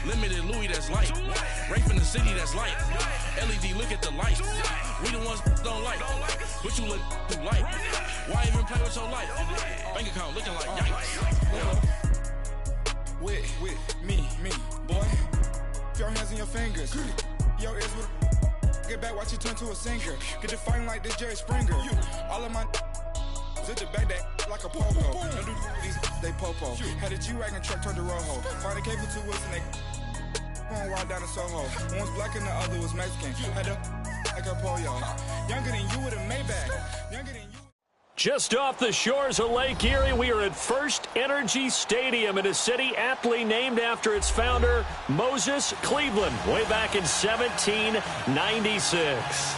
Limited Louis, that's light. Rape in the city, that's light. LED, look at the lights. We the ones don't like. But you look through light. Why even play with your life? Bank account looking like yikes. With me, boy. Your hands in your fingers. Your ears with get back, watch you turn to a singer. Get to fighting like this Jerry Springer. All of my at the back that like a pogo. Don't do these, they popo. Had a G-Wagon truck turned to Rojo. Find a cable 2 wheels and they going wild down in Soho. One was black and the other was Mexican. Had a like a pollo. Younger than you with a Maybach. Younger than you. Just off the shores of Lake Erie, we are at First Energy Stadium in a city aptly named after its founder, Moses Cleveland, way back in 1796.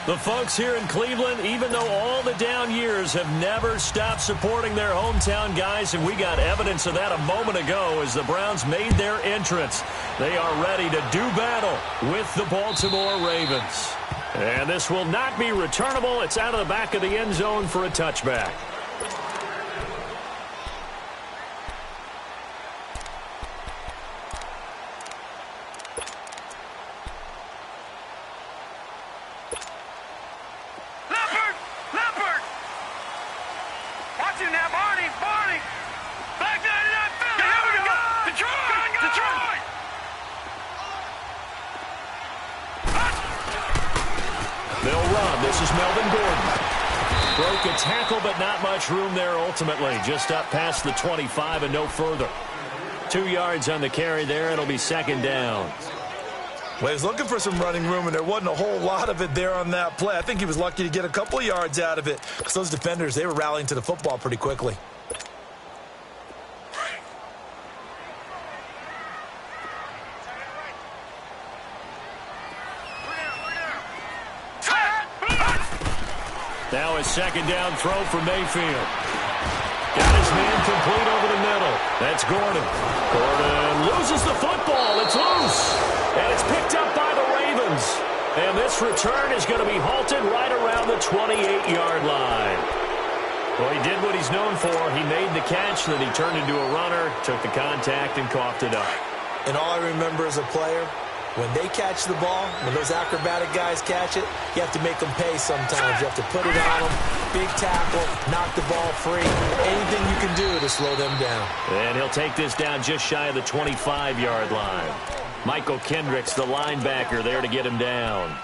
The folks here in Cleveland, even though all the down years, have never stopped supporting their hometown guys, and we got evidence of that a moment ago as the Browns made their entrance. They are ready to do battle with the Baltimore Ravens. And this will not be returnable. It's out of the back of the end zone for a touchback. Leopard! Watch him now, Barney! Back 99 Philly! Here we go! Detroit! They'll run. This is Melvin Gordon. Broke a tackle, but not much room there ultimately. Just up past the 25 and no further. 2 yards on the carry there. It'll be second down. Well, he was looking for some running room, and there wasn't a whole lot of it there on that play. I think he was lucky to get a couple of yards out of it because those defenders, they were rallying to the football pretty quickly. Now a second down throw for Mayfield. Got his man complete over the middle. That's Gordon. Gordon loses the football. It's loose. And it's picked up by the Ravens. And this return is going to be halted right around the 28-yard line. Well, he did what he's known for. He made the catch, then he turned into a runner, took the contact, and coughed it up. And all I remember as a player, when they catch the ball, when those acrobatic guys catch it, you have to make them pay sometimes. You have to put it on them, big tackle, knock the ball free, anything you can do to slow them down. And he'll take this down just shy of the 25-yard line. Michael Kendricks, the linebacker, there to get him down.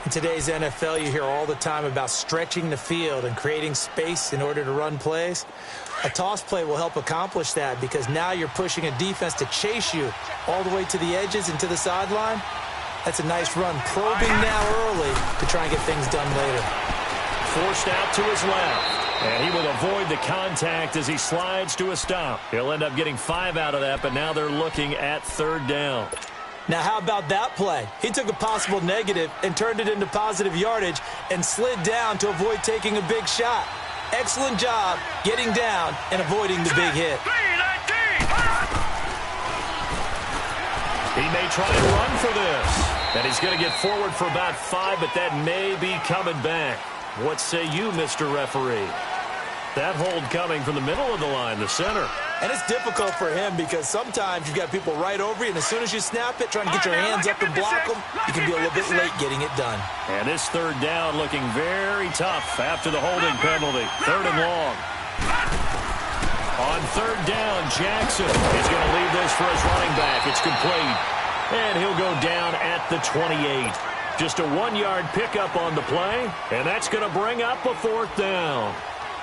In today's NFL, you hear all the time about stretching the field and creating space in order to run plays. A toss play will help accomplish that because now you're pushing a defense to chase you all the way to the edges and to the sideline. That's a nice run, probing now early to try and get things done later. Forced out to his left. And he will avoid the contact as he slides to a stop. He'll end up getting 5 out of that, but now they're looking at third down. Now, how about that play? He took a possible negative and turned it into positive yardage and slid down to avoid taking a big shot. Excellent job getting down and avoiding the big hit. He may try and run for this. And he's going to get forward for about 5, but that may be coming back. What say you, Mr. Referee? That hold coming from the middle of the line, the center. And it's difficult for him because sometimes you've got people right over you, and as soon as you snap it, trying to get your hands up and block them, you can be a little bit late getting it done. And this third down looking very tough after the holding penalty. Third and long. On third down, Jackson is going to leave this for his running back. It's complete. And he'll go down at the 28. Just a 1-yard pickup on the play, and that's going to bring up a fourth down.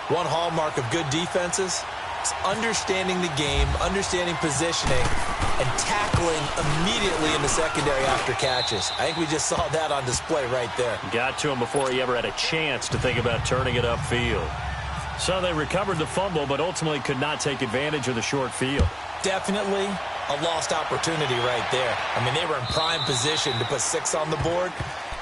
One hallmark of good defenses is understanding the game, understanding positioning, and tackling immediately in the secondary after catches. I think we just saw that on display right there. Got to him before he ever had a chance to think about turning it upfield. So they recovered the fumble, but ultimately could not take advantage of the short field. Definitely a lost opportunity right there. I mean, they were in prime position to put 6 on the board,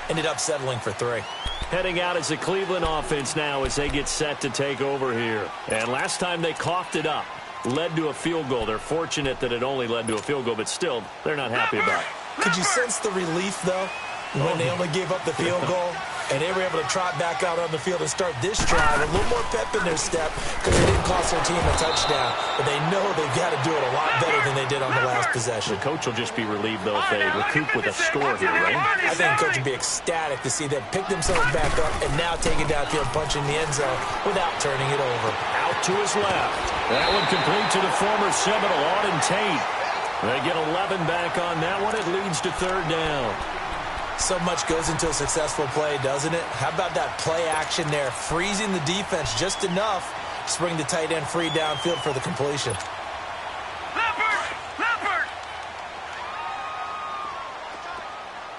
ended up settling for 3. Heading out as the Cleveland offense now as they get set to take over here. And last time they coughed it up, led to a field goal. They're fortunate that it only led to a field goal, but still, they're not happy about it. Could you sense the relief, though, when they only gave up the field goal? And they were able to trot back out on the field and start this drive. A little more pep in their step because they didn't cost their team a touchdown. But they know they've got to do it a lot better than they did on the last possession. The coach will just be relieved, though, if they recoup with a score here, right? I think the coach would be ecstatic to see them pick themselves back up and now take it downfield, punch in the end zone without turning it over. Out to his left. That one complete to the former Seminole, Auden Tate. They get 11 back on that one. It leads to third down. So much goes into a successful play, doesn't it? How about that play action there? Freezing the defense just enough to bring the tight end free downfield for the completion. Leopard! Leopard!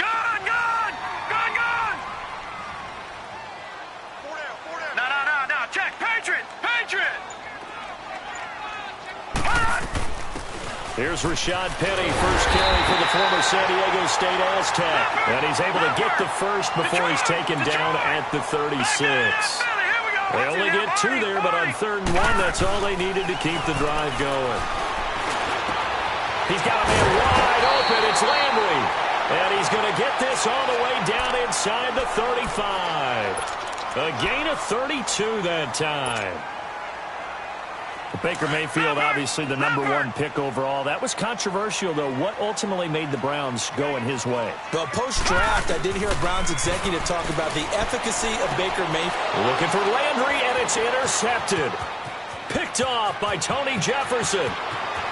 Gone! Gone! Gone! Gone! No. Check! Patriot! Patriot! Here's Rashad Penny, first carry for the former San Diego State Aztec. And he's able to get the first before he's taken down at the 36. They only get 2 there, but on 3rd and 1, that's all they needed to keep the drive going. He's got a man wide open. It's Landry. And he's going to get this all the way down inside the 35. A gain of 32 that time. Baker Mayfield, obviously the #1 pick overall. That was controversial, though. What ultimately made the Browns go in his way? Well, post-draft, I did hear a Browns executive talk about the efficacy of Baker Mayfield. Looking for Landry, and it's intercepted. Picked off by Tony Jefferson.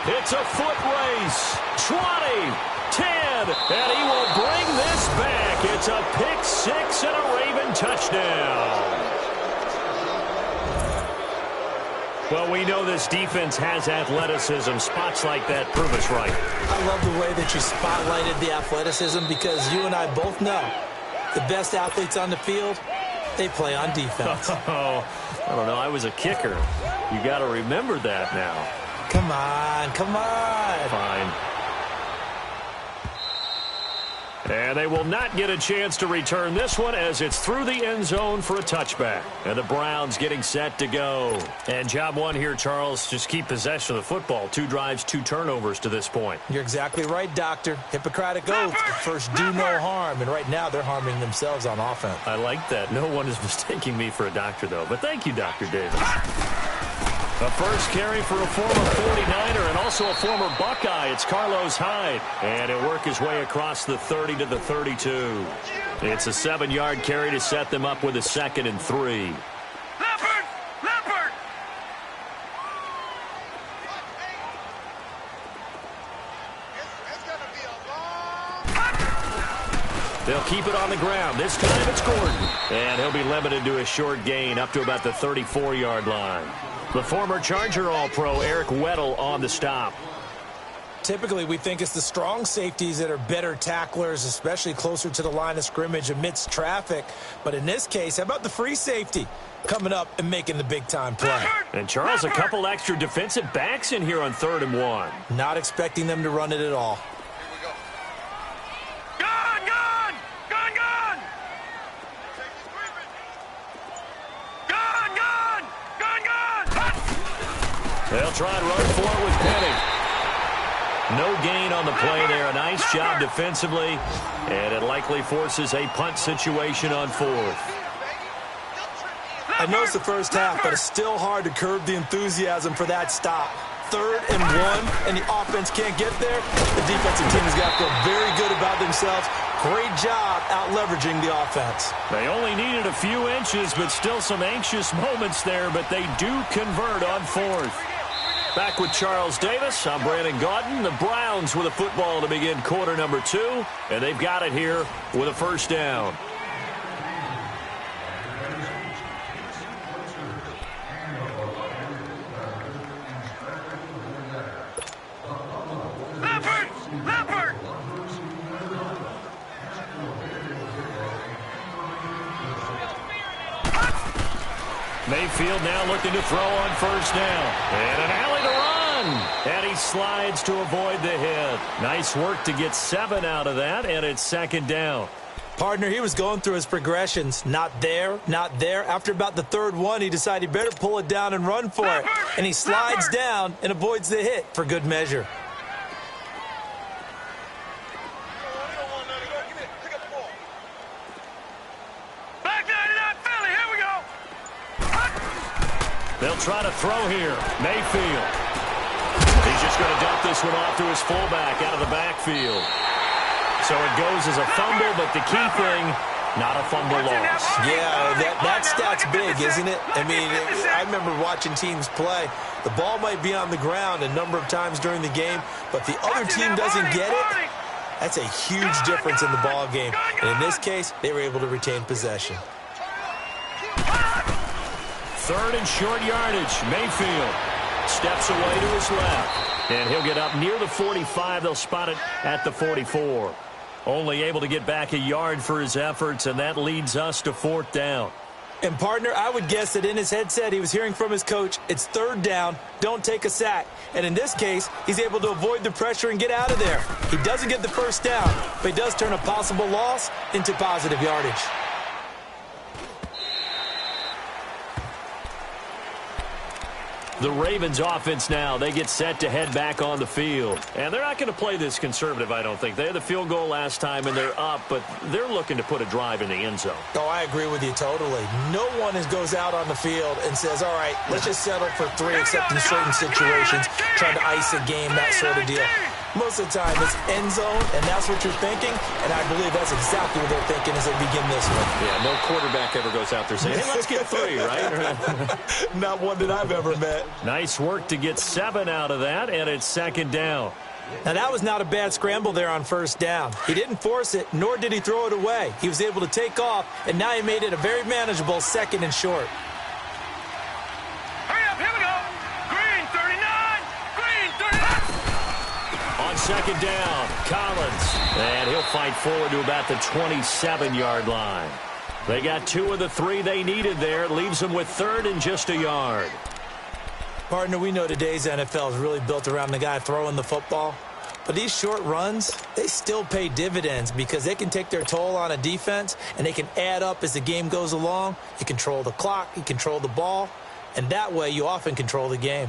It's a foot race. 20, 10, and he will bring this back. It's a pick 6 and a Raven touchdown. Well, we know this defense has athleticism. Spots like that prove us right. I love the way that you spotlighted the athleticism because you and I both know the best athletes on the field, they play on defense. Oh, I don't know. I was a kicker. You got to remember that now. Come on, come on. Fine. And they will not get a chance to return this one as it's through the end zone for a touchback. And the Browns getting set to go. And job one here, Charles, just keep possession of the football. 2 drives, 2 turnovers to this point. You're exactly right, Doctor. Hippocratic oath. First, do no harm. And right now, they're harming themselves on offense. I like that. No one is mistaking me for a doctor, though. But thank you, Dr. Davis. A first carry for a former 49er and also a former Buckeye. It's Carlos Hyde. And he'll work his way across the 30 to the 32. It's a 7-yard carry to set them up with a 2nd and 3. Leopard! Leopard! It's going to be a long... They'll keep it on the ground. This time it's Gordon. And he'll be limited to a short gain up to about the 34-yard line. The former Charger All-Pro Eric Weddle on the stop. Typically, we think it's the strong safeties that are better tacklers, especially closer to the line of scrimmage amidst traffic. But in this case, how about the free safety coming up and making the big-time play? And, Charles, a couple extra defensive backs in here on 3rd and 1. Not expecting them to run it at all. They'll try and run for it with Penny. No gain on the play there. A nice job defensively. And it likely forces a punt situation on 4th. I know it's the first half, but it's still hard to curb the enthusiasm for that stop. 3rd and 1, and the offense can't get there. The defensive team has got to feel very good about themselves. Great job out-leveraging the offense. They only needed a few inches, but still some anxious moments there, but they do convert on 4th. Back with Charles Davis, I'm Brandon Gaudin. The Browns with a football to begin quarter number 2, and they've got it here with a first down. Mayfield now looking to throw on first down. And an alley to run. And he slides to avoid the hit. Nice work to get 7 out of that, and it's 2nd down. Partner, he was going through his progressions. Not there, not there. After about the 3rd one, he decided he better pull it down and run for it. And he slides down and avoids the hit for good measure. They'll try to throw here. Mayfield. He's just going to dump this one off to his fullback out of the backfield. So it goes as a fumble, but the key thing, not a fumble loss. Yeah, that stat's big, isn't it? I mean, I remember watching teams play. The ball might be on the ground a number of times during the game, but the other team doesn't get it. That's a huge difference in the ball game. And in this case, they were able to retain possession. Third and short yardage. Mayfield steps away to his left. And he'll get up near the 45. They'll spot it at the 44. Only able to get back a yard for his efforts, and that leads us to 4th down. And, partner, I would guess that in his headset he was hearing from his coach, it's 3rd down, don't take a sack. And in this case, he's able to avoid the pressure and get out of there. He doesn't get the first down, but he does turn a possible loss into positive yardage. The Ravens offense now, they get set to head back on the field. And they're not going to play this conservative, I don't think. They had the field goal last time, and they're up, but they're looking to put a drive in the end zone. Oh, I agree with you totally. No one goes out on the field and says, all right, let's just settle for 3, except in certain situations, trying to ice a game, that sort of deal. Most of the time, it's end zone, and that's what you're thinking, and I believe that's exactly what they're thinking as they begin this one. Yeah, no quarterback ever goes out there saying, hey, let's get 3, right? Not one that I've ever met. Nice work to get 7 out of that, and it's 2nd down. Now, that was not a bad scramble there on 1st down. He didn't force it, nor did he throw it away. He was able to take off, and now he made it a very manageable 2nd and short. Hurry up, here we go. Green 39, green 39. On 2nd down, Collins. And he'll fight forward to about the 27-yard line. They got 2 of the 3 they needed there. Leaves them with 3rd and just a yard. Partner, we know today's NFL is really built around the guy throwing the football. But these short runs, they still pay dividends because they can take their toll on a defense, and they can add up as the game goes along. You control the clock, you control the ball, and that way you often control the game.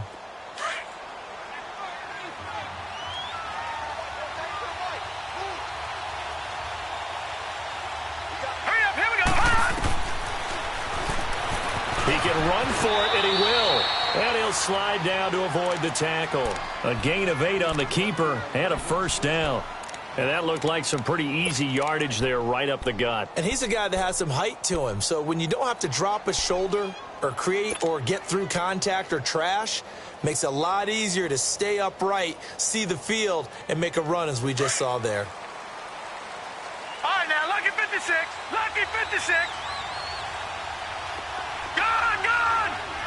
Hurry up, here we go. He can run for it, and he will. And he'll slide down to avoid the tackle. A gain of 8 on the keeper and a 1st down. And that looked like some pretty easy yardage there right up the gut. And he's a guy that has some height to him. So when you don't have to drop a shoulder or create or get through contact or trash, makes it a lot easier to stay upright, see the field, and make a run as we just saw there. All right, now, lucky 56. Lucky 56. Gone.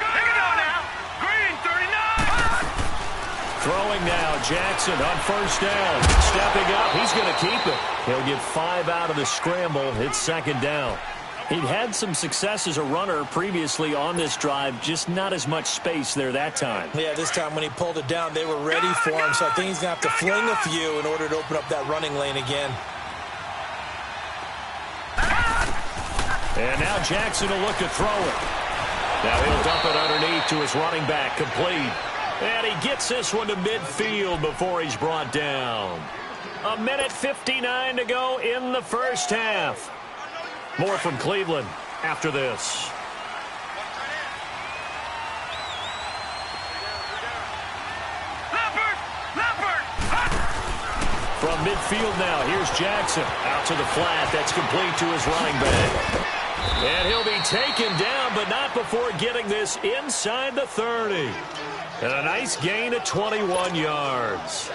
Here we go now. Green 39. Throwing now, Jackson on 1st down. Stepping up, he's going to keep it. He'll get 5 out of the scramble. It's 2nd down. He'd had some success as a runner previously on this drive, just not as much space there that time. Yeah, this time when he pulled it down, they were ready for him, so I think he's going to have to fling a few in order to open up that running lane again. And now Jackson will look to throw it. Now he'll dump it underneath to his running back, complete. And he gets this one to midfield before he's brought down. 1:59 to go in the 1st half. More from Cleveland after this. From midfield now, here's Jackson. Out to the flat, that's complete to his running back. And he'll be taken down, but not before getting this inside the 30. And a nice gain of 21 yards.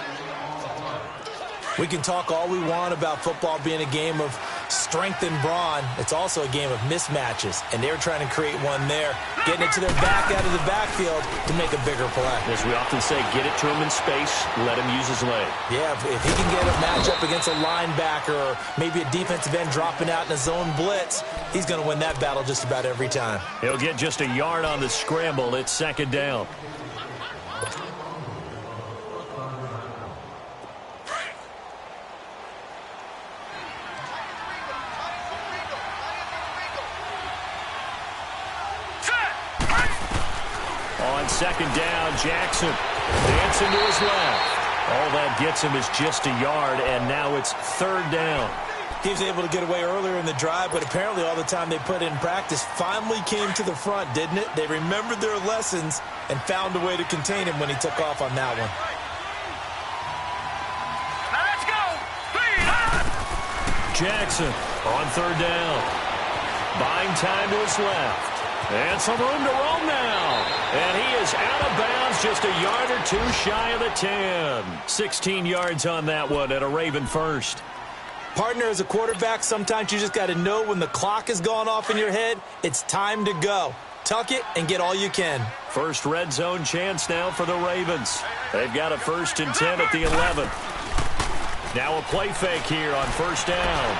We can talk all we want about football being a game of strength and brawn. It's also a game of mismatches, and they're trying to create one there, getting it to their back out of the backfield to make a bigger play. As we often say, get it to him in space, let him use his leg. Yeah, if he can get a matchup against a linebacker or maybe a defensive end dropping out in a zone blitz, he's going to win that battle just about every time. He'll get just a yard on the scramble. It's 2nd down. On 2nd down, Jackson dancing to his left. All that gets him is just a yard, and now it's 3rd down. He was able to get away earlier in the drive, but apparently all the time they put in practice finally came to the front, didn't it? They remembered their lessons and found a way to contain him when he took off on that one. Now let's go. Jackson on third down. Buying time to his left. And some room to roam now. And he is out of bounds, just a yard or two shy of the 10. 16 yards on that one and a Raven first. Partner, as a quarterback, sometimes you just got to know when the clock has gone off in your head, it's time to go. Tuck it and get all you can. First red zone chance now for the Ravens. They've got a 1st and 10 at the 11. Now a play fake here on first down.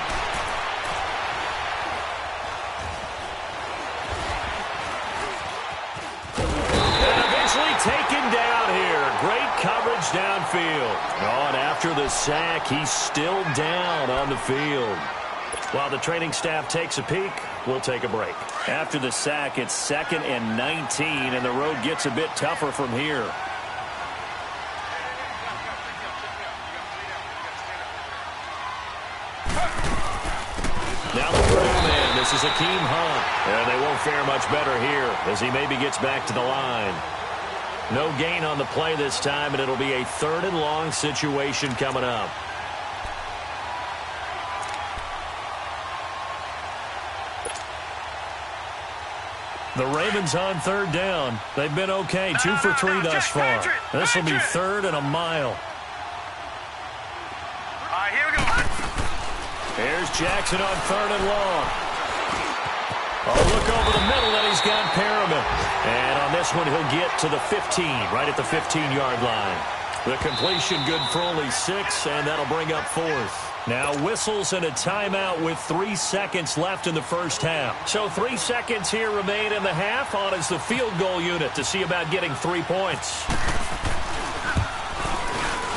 Taken down here. Great coverage downfield. Oh, and after the sack, he's still down on the field. While the training staff takes a peek, we'll take a break. After the sack, it's 2nd and 19, and the road gets a bit tougher from here. Now the throw man. This is Akeem Hunt. And they won't fare much better here as he maybe gets back to the line. No gain on the play this time, and it'll be a 3rd and long situation coming up. The Ravens on 3rd down. They've been okay, 2 for 3 thus far. This will be 3rd and a mile. All right, here we go. Here's Jackson on 3rd and long. A look over the middle, and he's got Perriman. And on this one, he'll get to the 15, right at the 15-yard line. The completion good for only 6, and that'll bring up 4th. Now whistles and a timeout with 3 seconds left in the first half. So 3 seconds here remain in the half. On is the field goal unit to see about getting 3 points.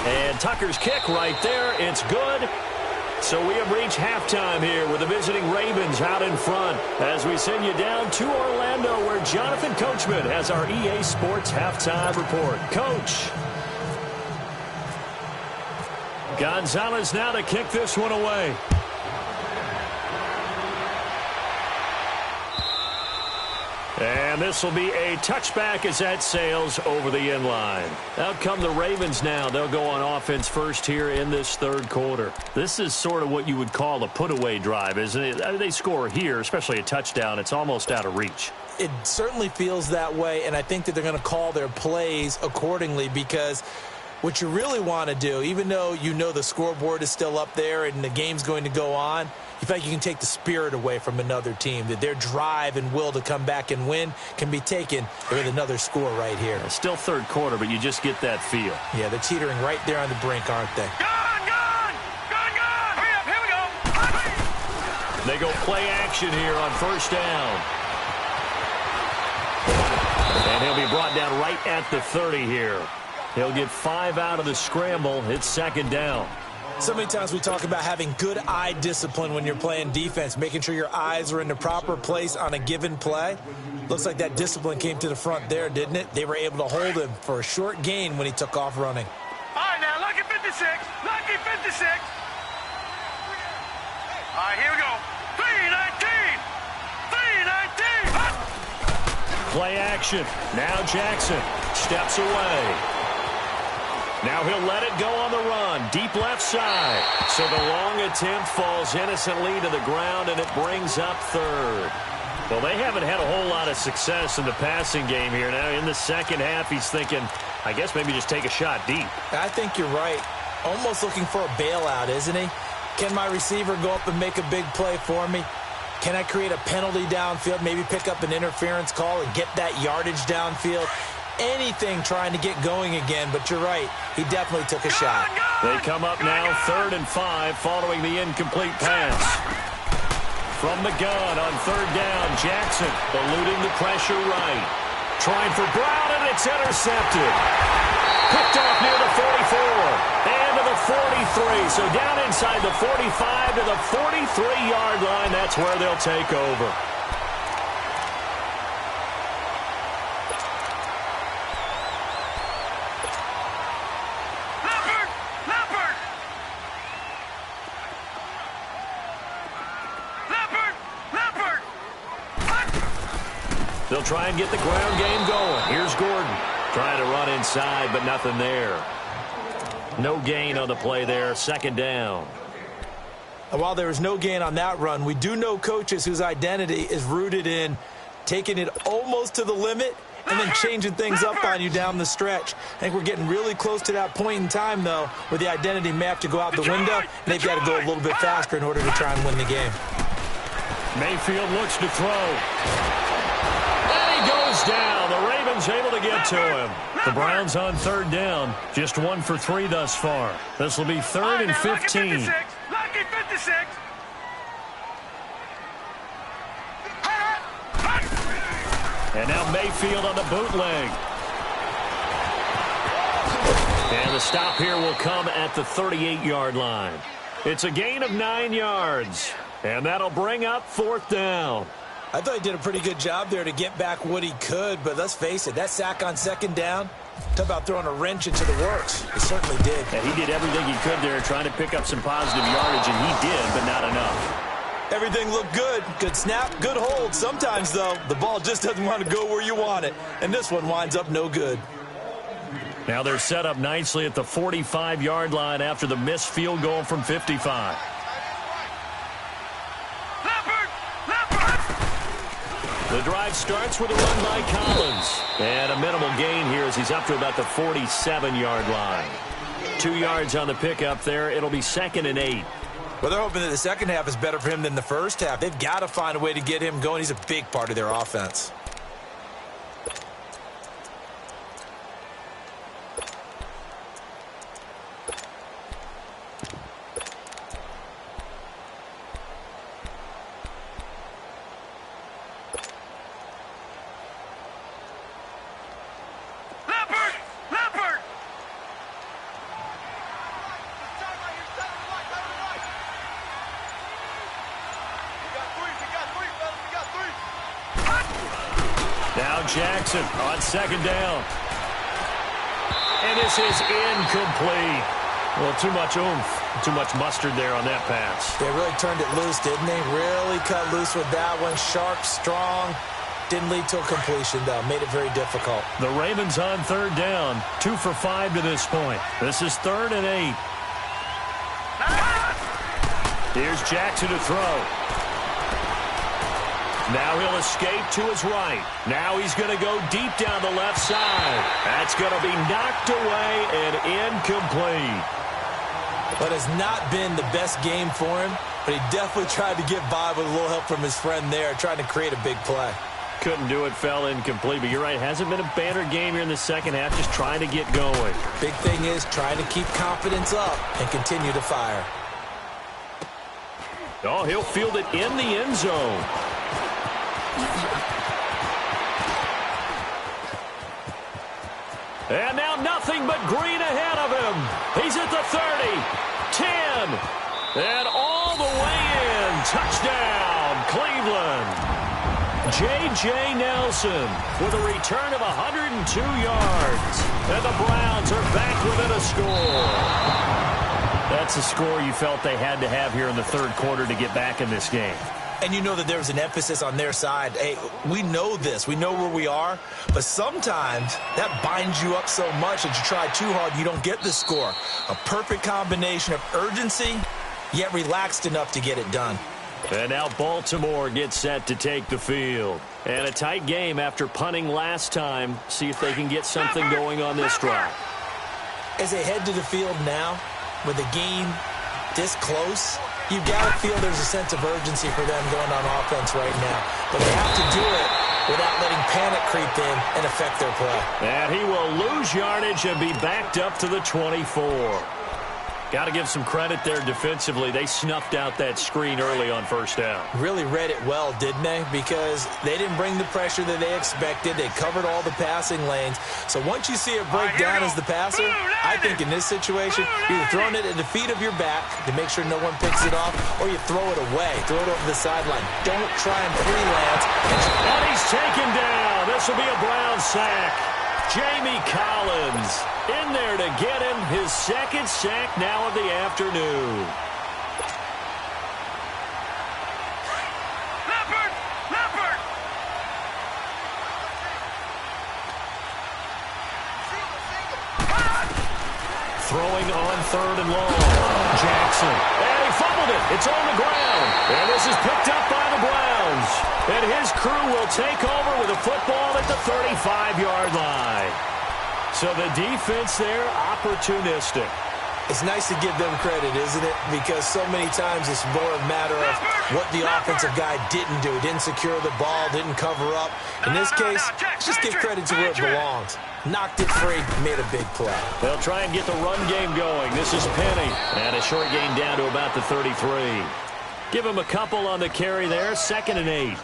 And Tucker's kick right there. It's good. So we have reached halftime here with the visiting Ravens out in front as we send you down to Orlando where Jonathan Coachman has our EA Sports halftime report. Coach. Gonzalez now to kick this one away. And this will be a touchback as that sails over the end line. Out come the Ravens now. They'll go on offense first here in this 3rd quarter. This is sort of what you would call a put-away drive, isn't it? They score here, especially a touchdown. It's almost out of reach. It certainly feels that way, and I think that they're going to call their plays accordingly because what you really want to do, even though you know the scoreboard is still up there and the game's going to go on, you feel like you can take the spirit away from another team, that their drive and will to come back and win can be taken with another score right here. Still 3rd quarter, but you just get that feel. Yeah, they're teetering right there on the brink, aren't they? Gone! Hurry up, here we go. They go play action here on first down. And he'll be brought down right at the 30 here. He'll get 5 out of the scramble. It's 2nd down. So many times we talk about having good eye discipline when you're playing defense, making sure your eyes are in the proper place on a given play. Looks like that discipline came to the front there, didn't it? They were able to hold him for a short gain when he took off running. All right, now, lucky 56. Lucky 56. All right, here we go. 319. 319. Play action. Now Jackson steps away. Now he'll let it go on the run. Deep left side. So the long attempt falls innocently to the ground, and it brings up 3rd. Well, they haven't had a whole lot of success in the passing game here. Now in the second half, he's thinking, I guess maybe just take a shot deep. I think you're right. Almost looking for a bailout, isn't he? Can my receiver go up and make a big play for me? Can I create a penalty downfield, maybe pick up an interference call and get that yardage downfield? Anything trying to get going again, but you're right. He definitely took a shot. They come up now 3rd and 5 following the incomplete pass. From the gun on 3rd down, Jackson eluding the pressure right. Trying for Brown, and it's intercepted. Picked off near the 44 and to the 43. So down inside the 45 to the 43-yard line. That's where they'll take over. They'll try and get the ground game going. Here's Gordon trying to run inside, but nothing there. No gain on the play there. Second down. And while there was no gain on that run, we do know coaches whose identity is rooted in taking it almost to the limit and then changing things up on you down the stretch. I think we're getting really close to that point in time, though, where the identity may have to go out the window, and they've got to go a little bit faster in order to try and win the game. Mayfield looks to throw. And he goes down. The Ravens able to get to him. The Browns on third down. Just 1 for 3 thus far. This will be 3rd and 15. Lucky 56. And now Mayfield on the bootleg. And the stop here will come at the 38-yard line. It's a gain of 9 yards. And that'll bring up 4th down. I thought he did a pretty good job there to get back what he could, but let's face it, that sack on 2nd down, talk about throwing a wrench into the works. He certainly did. Yeah, he did everything he could there trying to pick up some positive yardage, and he did, but not enough. Everything looked good. Good snap, good hold. Sometimes, though, the ball just doesn't want to go where you want it, and this one winds up no good. Now they're set up nicely at the 45-yard line after the missed field goal from 55. The drive starts with a run by Collins. And a minimal gain here as he's up to about the 47-yard line. 2 yards on the pickup there. It'll be 2nd and 8. Well, they're hoping that the second half is better for him than the first half. They've got to find a way to get him going. He's a big part of their offense. Jackson on 2nd down. And this is incomplete. Well, too much oomph, too much mustard there on that pass. They really turned it loose, didn't they? Really cut loose with that one. Sharp, strong. Didn't lead to a completion, though. Made it very difficult. The Ravens on 3rd down. 2 for 5 to this point. This is 3rd and 8. Here's Jackson to throw. Now he'll escape to his right. Now he's going to go deep down the left side. That's going to be knocked away and incomplete. But it's not been the best game for him, but he definitely tried to get by with a little help from his friend there, trying to create a big play. Couldn't do it, fell incomplete. But you're right, hasn't been a banner game here in the second half, just trying to get going. Big thing is trying to keep confidence up and continue to fire. Oh, he'll field it in the end zone. And now nothing but green ahead of him. He's at the 30, 10, and all the way in. Touchdown, Cleveland. J.J. Nelson with a return of 102 yards. And the Browns are back within a score. That's a score you felt they had to have here in the 3rd quarter to get back in this game. And you know that there was an emphasis on their side. Hey, we know this. We know where we are. But sometimes that binds you up so much that you try too hard, you don't get the score. A perfect combination of urgency, yet relaxed enough to get it done. And now Baltimore gets set to take the field. And a tight game after punting last time. See if they can get something going on this drive. As they head to the field now, with the game this close, you've got to feel there's a sense of urgency for them going on offense right now. But they have to do it without letting panic creep in and affect their play. And he will lose yardage and be backed up to the 24. Got to give some credit there defensively. They snuffed out that screen early on 1st down. Really read it well, didn't they? Because they didn't bring the pressure that they expected. They covered all the passing lanes. So once you see it break down as the passer, I think in this situation, you're either throwing it at the feet of your back to make sure no one picks it off, or you throw it away. Throw it over the sideline. Don't try and freelance. And he's taken down. This will be a Brown sack. Jamie Collins in there to get him his 2nd sack now of the afternoon. Leopard! throwing on 3rd and long. Jackson. And he fumbled it. It's on the ground. And this is picked up by the Browns. And his crew will take over with a football at the 35-yard line. So the defense there, opportunistic. It's nice to give them credit, isn't it? Because so many times it's more a matter of what the offensive guy didn't do. Didn't secure the ball, didn't cover up. In this case, just give credit to where it belongs. Knocked it free, made a big play. They'll try and get the run game going. This is Penny. And a short gain down to about the 33. Give him a couple on the carry there. 2nd and 8.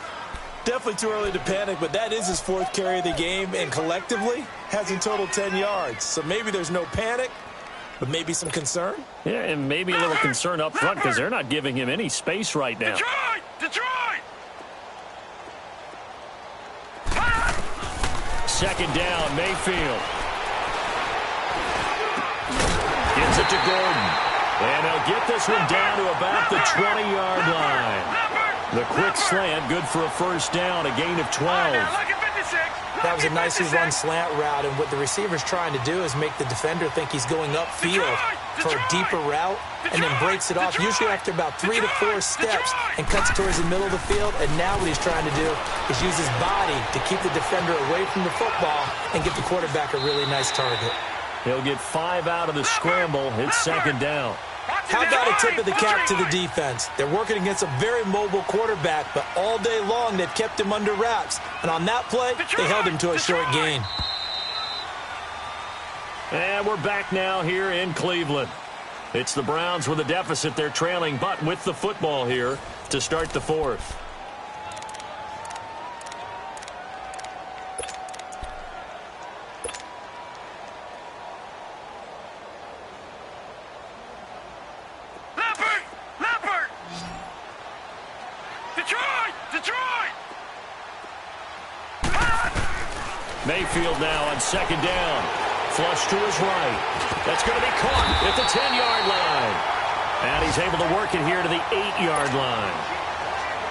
Definitely too early to panic, but that is his 4th carry of the game, and collectively has in total 10 yards. So maybe there's no panic, but maybe some concern? Yeah, and maybe a little concern up front because they're not giving him any space right now. Detroit! Detroit! 2nd down, Mayfield. Gets it to Gordon. And he'll get this one down to about the 20-yard line. The quick slant, good for a 1st down, a gain of 12. That was a nicely run slant route, and what the receiver's trying to do is make the defender think he's going upfield for a deeper route, and then breaks it off, usually after about 3 to 4 steps, and cuts towards the middle of the field. And now what he's trying to do is use his body to keep the defender away from the football and give the quarterback a really nice target. He'll get 5 out of the scramble. It's 2nd down. How about a tip of the cap to the defense? They're working against a very mobile quarterback, but all day long they've kept him under wraps. And on that play, they held him to a short gain. And we're back now here in Cleveland. It's the Browns with a deficit. They're trailing, but with the football here to start the 4th. Mayfield now on 2nd down. Flush to his right. That's going to be caught at the 10-yard line. And he's able to work it here to the 8-yard line.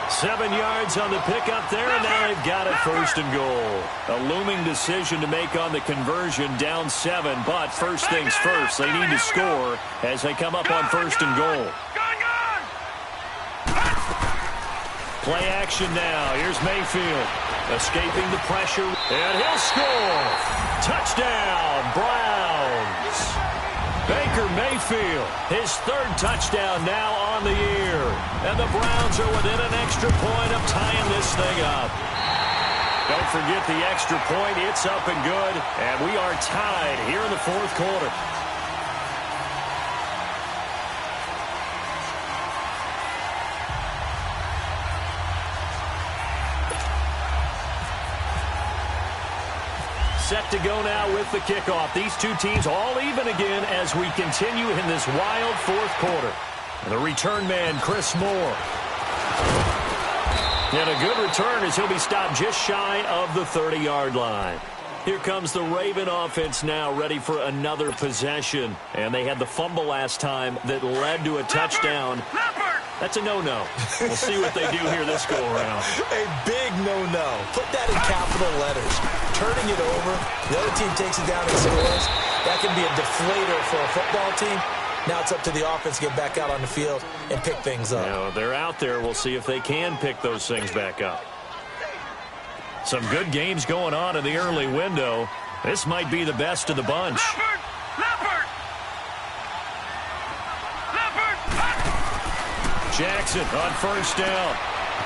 7 yards on the pickup there, and now they've got it 1st and goal. A looming decision to make on the conversion, down 7, but first things first, they need to score as they come up on 1st and goal. Play action now. Here's Mayfield. Escaping the pressure, and he'll score. Touchdown, Browns. Baker Mayfield, his 3rd touchdown now on the year. And the Browns are within an extra point of tying this thing up. Don't forget the extra point. It's up and good. And we are tied here in the 4th quarter. Set to go now with the kickoff. These two teams all even again as we continue in this wild 4th quarter. The return man, Chris Moore. And a good return as he'll be stopped just shy of the 30-yard line. Here comes the Raven offense now, ready for another possession. And they had the fumble last time that led to a touchdown. That's a no-no. We'll see what they do here this go-around. A big no-no. Put that in capital letters. Turning it over, the other team takes it down and scores. That can be a deflator for a football team. Now it's up to the offense to get back out on the field and pick things up. Now, they're out there. We'll see if they can pick those things back up. Some good games going on in the early window. This might be the best of the bunch. Jackson on 1st down.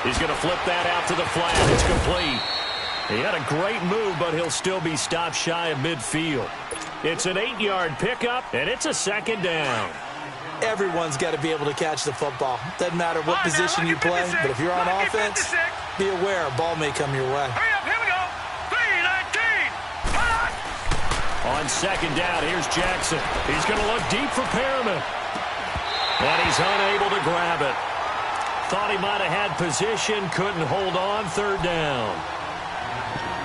He's going to flip that out to the flat. It's complete. He had a great move, but he'll still be stopped shy of midfield. It's an 8-yard pickup, and it's a 2nd down. Everyone's got to be able to catch the football. Doesn't matter what position you play, but if you're on offense, be aware a ball may come your way. Here we go. 3-19. On 2nd down, here's Jackson. He's going to look deep for Perriman. And he's unable to grab it. Thought he might have had position, couldn't hold on. 3rd down.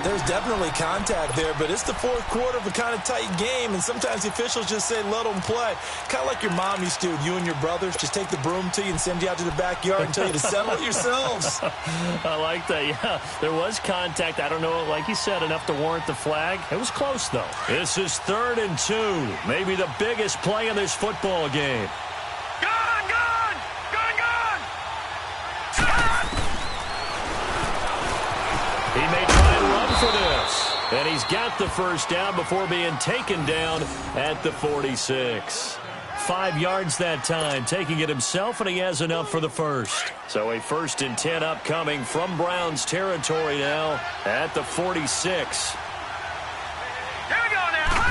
There's definitely contact there, but it's the fourth quarter of a kind of tight game, and sometimes the officials just say, let them play. Kind of like your mom used to, you and your brothers, just take the broom to you and send you out to the backyard and tell you to settle it yourselves. I like that, yeah. There was contact. I don't know, like you said, enough to warrant the flag. It was close, though. This is 3rd and 2, maybe the biggest play in this football game. He may try and run for this. And he's got the first down before being taken down at the 46. 5 yards that time, taking it himself, and he has enough for the first. So a 1st and 10 upcoming from Browns territory now at the 46. Here we go now.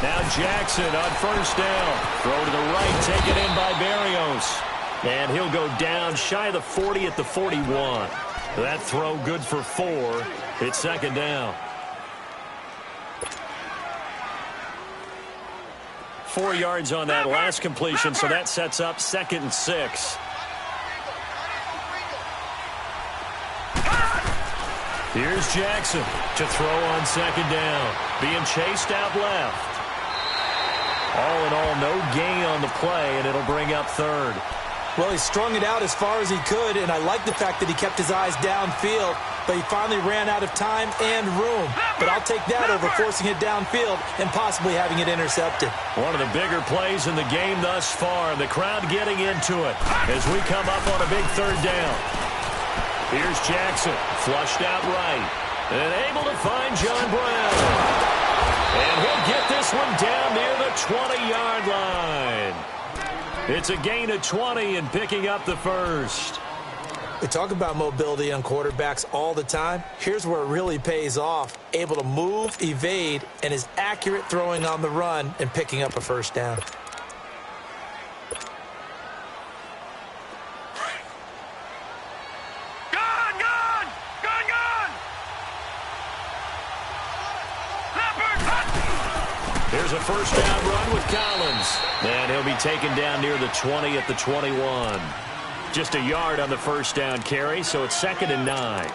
Now Jackson on 1st down. Throw to the right, taken in by Berrios. And he'll go down shy of the 40 at the 41. That throw good for 4. It's 2nd down. 4 yards on that last completion, so that sets up 2nd and 6. Here's Jackson to throw on 2nd down. Being chased out left. All in all, no gain on the play, and it'll bring up 3rd. Well, he strung it out as far as he could, and I like the fact that he kept his eyes downfield, but he finally ran out of time and room. But I'll take that over forcing it downfield and possibly having it intercepted. One of the bigger plays in the game thus far, and the crowd getting into it as we come up on a big 3rd down. Here's Jackson, flushed out right, and able to find John Brown. And he'll get this one down near the 20-yard line. It's a gain of 20 and picking up the first. We talk about mobility on quarterbacks all the time. Here's where it really pays off. Able to move, evade, and is accurate throwing on the run and picking up a 1st down. Here's a 1st down run with Collins. And he'll be taken down near the 20 at the 21. Just a yard on the 1st down carry, so it's 2nd and 9.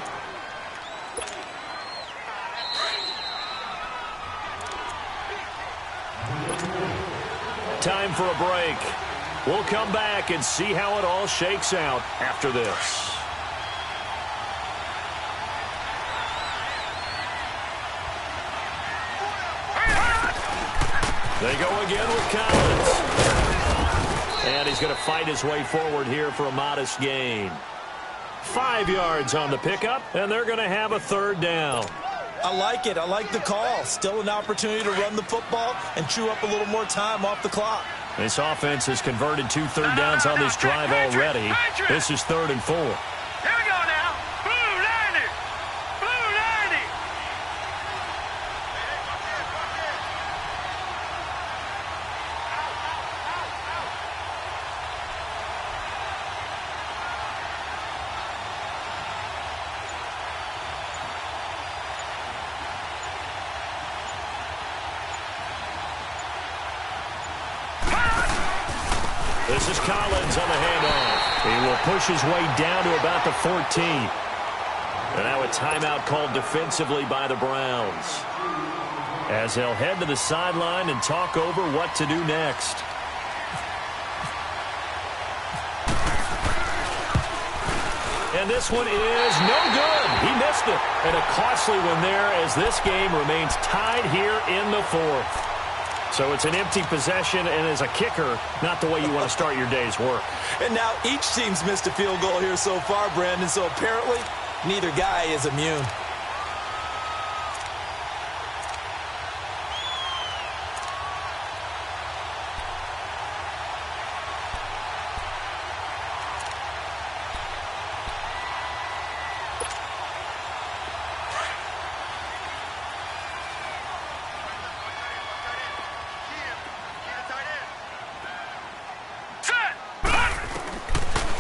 Time for a break. We'll come back and see how it all shakes out after this. They go again with Collins. And he's going to fight his way forward here for a modest gain. 5 yards on the pickup, and they're going to have a 3rd down. I like it. I like the call. Still an opportunity to run the football and chew up a little more time off the clock. This offense has converted 2 third downs on this drive already. This is 3rd and 4. Here we go now. Blue 90. Blue 90. This is Collins on the handoff. He will push his way down to about the 14. And now a timeout called defensively by the Browns, as they'll head to the sideline and talk over what to do next. And this one is no good. He missed it. And a costly one there as this game remains tied here in the 4th. So it's an empty possession, and as a kicker, not the way you want to start your day's work. And now each team's missed a field goal here so far, Brandon, so apparently neither guy is immune.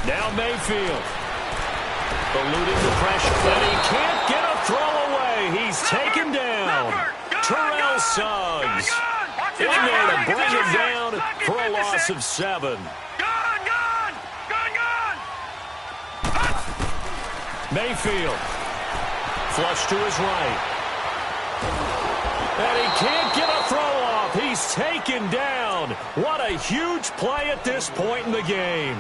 Now Mayfield, eluding the pressure, and he can't get a throw away. He's taken down. Terrell Suggs in there to bring him down for a loss of 7. Mayfield Flush to his right. And he can't get a throw off. He's taken down. What a huge play at this point in the game.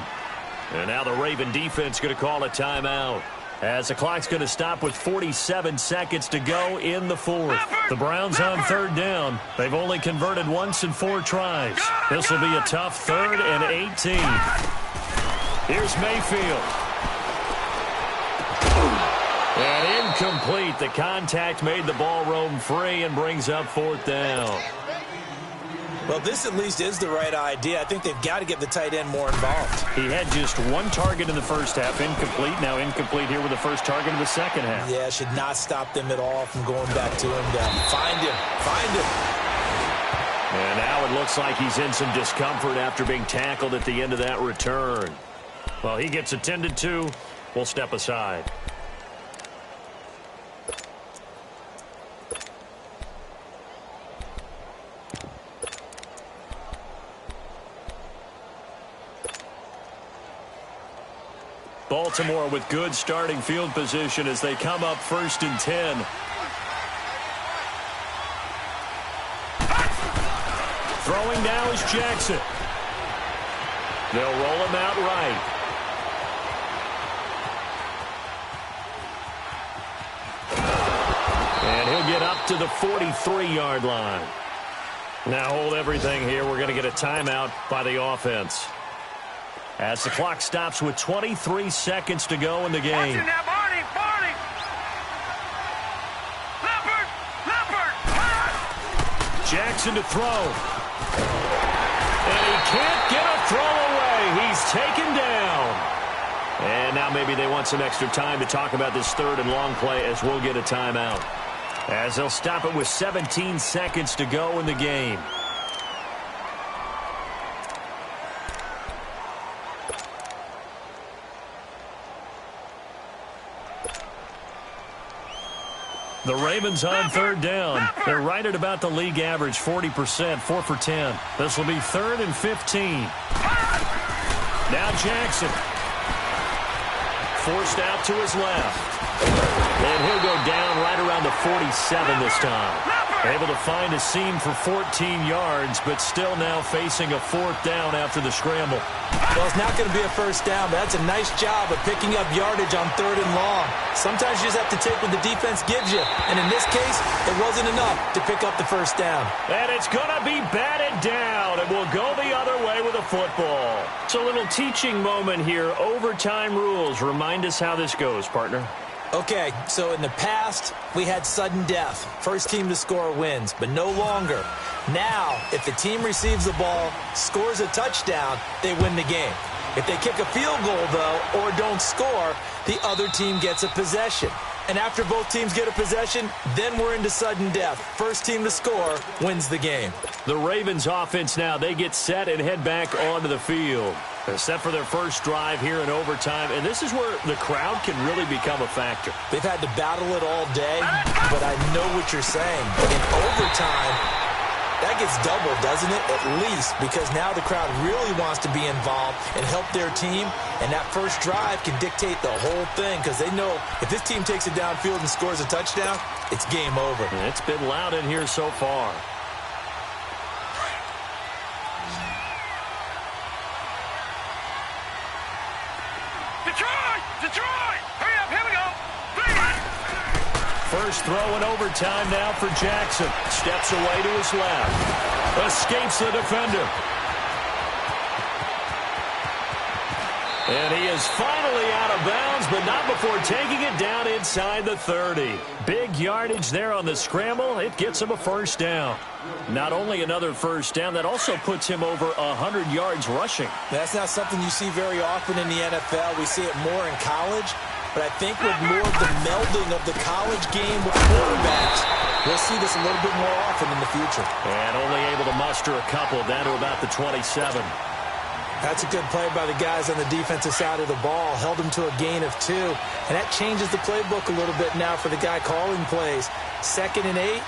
And now the Raven defense going to call a timeout, as the clock's going to stop with 47 seconds to go in the fourth. The Browns on third down. They've only converted once in 4 tries. This will be a tough 3rd and 18. Here's Mayfield. And incomplete. The contact made the ball roam free and brings up 4th down. Well, this at least is the right idea. I think they've got to get the tight end more involved. He had just 1 target in the first half, incomplete. Now incomplete here with the first target of the second half. Yeah, should not stop them at all from going back to him. Find him. Find him. And now it looks like he's in some discomfort after being tackled at the end of that return. Well, he gets attended to. We'll step aside. Baltimore with good starting field position as they come up 1st and 10. Throwing now is Jackson. They'll roll him out right. And he'll get up to the 43-yard line. Now hold everything here. We're going to get a timeout by the offense, as the clock stops with 23 seconds to go in the game. Now, Barney! Leopard! Jackson to throw. And he can't get a throw away. He's taken down. And now maybe they want some extra time to talk about this 3rd and long play, as we'll get a timeout, as they'll stop it with 17 seconds to go in the game. The Ravens on 3rd down. They're right at about the league average, 40%, 4 for 10. This will be 3rd and 15. Now Jackson. Forced out to his left. And he'll go down right around the 47 this time. Able to find a seam for 14 yards, but still now facing a 4th down after the scramble. Well, it's not going to be a first down, but that's a nice job of picking up yardage on 3rd and long. Sometimes you just have to take what the defense gives you, and in this case, it wasn't enough to pick up the first down. And it's going to be batted down, and we'll go the other way with a football. So a little teaching moment here. Overtime rules. Remind us how this goes, partner. Okay, so in the past, we had sudden death. First team to score wins, but no longer. Now, if the team receives the ball, scores a touchdown, they win the game. If they kick a field goal, though, or don't score, the other team gets a possession. And after both teams get a possession, then we're into sudden death. First team to score wins the game. The Ravens offense now, they get set and head back onto the field. They're set for their first drive here in overtime, and this is where the crowd can really become a factor. They've had to battle it all day, but I know what you're saying. In overtime, that gets doubled, doesn't it? At least, because now the crowd really wants to be involved and help their team, and that first drive can dictate the whole thing, because they know if this team takes it downfield and scores a touchdown, it's game over. And it's been loud in here so far. Detroit! Hurry up, here we go! First throw in overtime now for Jackson. Steps away to his left. Escapes the defender. And he is finally out of bounds, but not before taking it down inside the 30. Big yardage there on the scramble. It gets him a first down. Not only another first down, that also puts him over 100 yards rushing. That's not something you see very often in the NFL. We see it more in college, but I think with more of the melding of the college game with quarterbacks, we'll see this a little bit more often in the future. And only able to muster a couple down to about the 27. That's a good play by the guys on the defensive side of the ball. Held him to a gain of 2. And that changes the playbook a little bit now for the guy calling plays. 2nd and 8.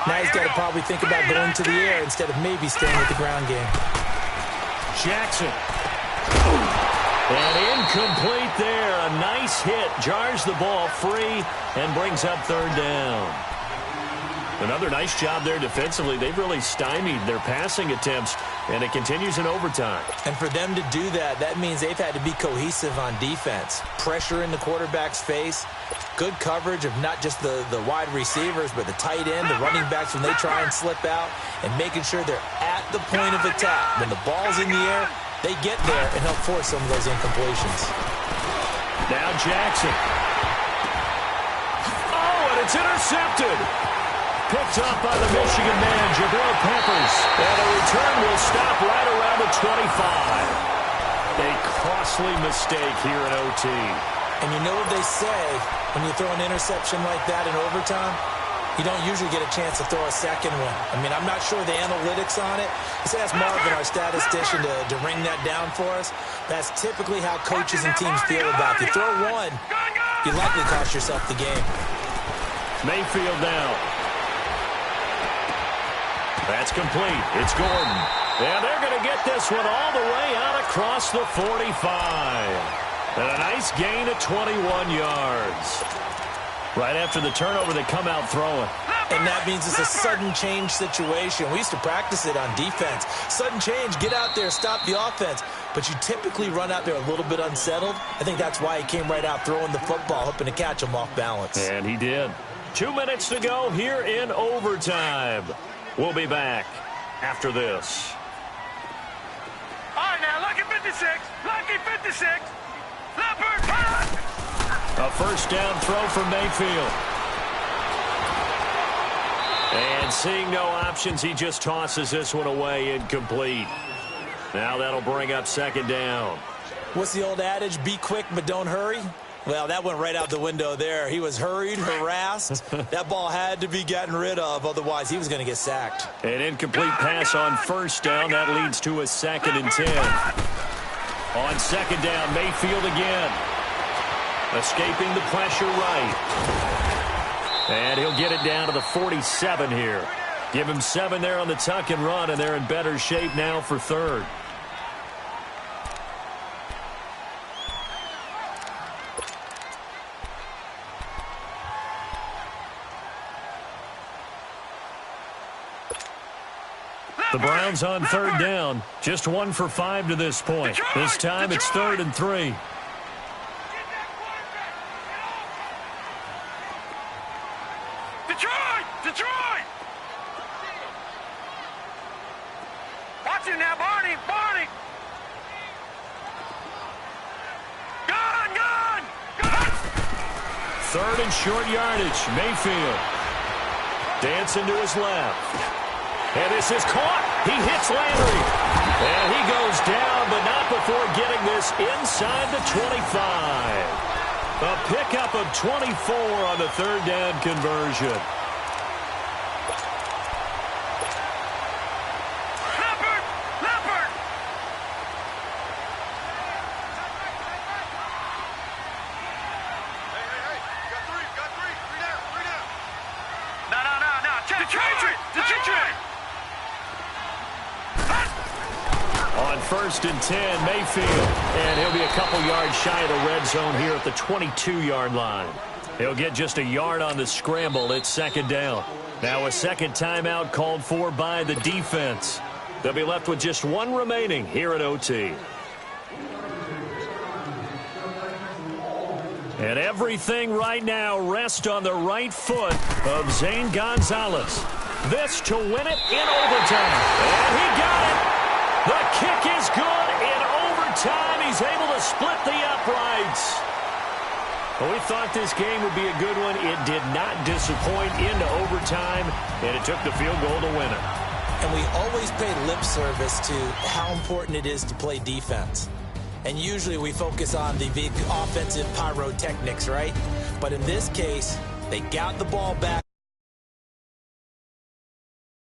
Now he's got to probably think about going to the air instead of maybe staying with the ground game. Jackson. And incomplete there. A nice hit. Jars the ball free and brings up third down. Another nice job there defensively. They've really stymied their passing attempts, and it continues in overtime. And for them to do that, that means they've had to be cohesive on defense. Pressure in the quarterback's face, good coverage of not just the wide receivers, but the tight end, the running backs when they try and slip out, and making sure they're at the point of attack. When the ball's in the air, they get there and help force some of those incompletions. Now Jackson. Oh, and it's intercepted. Picked up by the Michigan man, Jabril Peppers. And a return will stop right around the 25. A costly mistake here in OT. And you know what they say, when you throw an interception like that in overtime, you don't usually get a chance to throw a second one. I mean, I'm not sure the analytics on it. Let's ask Marvin, our statistician, to ring that down for us. That's typically how coaches and teams feel about it. If you throw one, you likely cost yourself the game. Mayfield now. That's complete. It's Gordon. And they're going to get this one all the way out across the 45. And a nice gain of 21 yards. Right after the turnover, they come out throwing. And that means it's a sudden change situation. We used to practice it on defense. Sudden change, get out there, stop the offense. But you typically run out there a little bit unsettled. I think that's why he came right out throwing the football, hoping to catch him off balance. And he did. 2 minutes to go here in overtime. We'll be back after this. All right, now, lucky 56. Lucky 56. Leopard, run! A first down throw from Mayfield. And seeing no options, he just tosses this one away incomplete. Now that'll bring up second down. What's the old adage? Be quick, but don't hurry. Well, that went right out the window there. He was hurried, harassed. That ball had to be gotten rid of, otherwise he was going to get sacked. An incomplete pass on first down. That leads to a 2nd and 10. On second down, Mayfield again. Escaping the pressure right. And he'll get it down to the 47 here. Give him 7 there on the tuck and run, and they're in better shape now for third. The Browns on third down. Just 1 for 5 to this point. This time it's 3rd and 3. Detroit! Watch him now, Barney! Gun! 3rd and short yardage. Mayfield. Dancing to his left. And this is caught. He hits Landry. And he goes down, but not before getting this inside the 25. A pickup of 24 on the 3rd down conversion. Leopard! Hey, got three. Three down. No. Detroit! On 1st and 10, Mayfield. And he'll be a couple yards shy of the red zone here at the 22-yard line. He'll get just a yard on the scramble. It's 2nd down. Now a second timeout called for by the defense. They'll be left with just 1 remaining here at OT. And everything right now rests on the right foot of Zane Gonzalez. This to win it in overtime. And he got it. The kick is good in overtime. He's able to split the uprights. Well, we thought this game would be a good one. It did not disappoint into overtime, and it took the field goal to win it. And we always pay lip service to how important it is to play defense. And usually we focus on the big offensive pyrotechnics, right? But in this case, they got the ball back.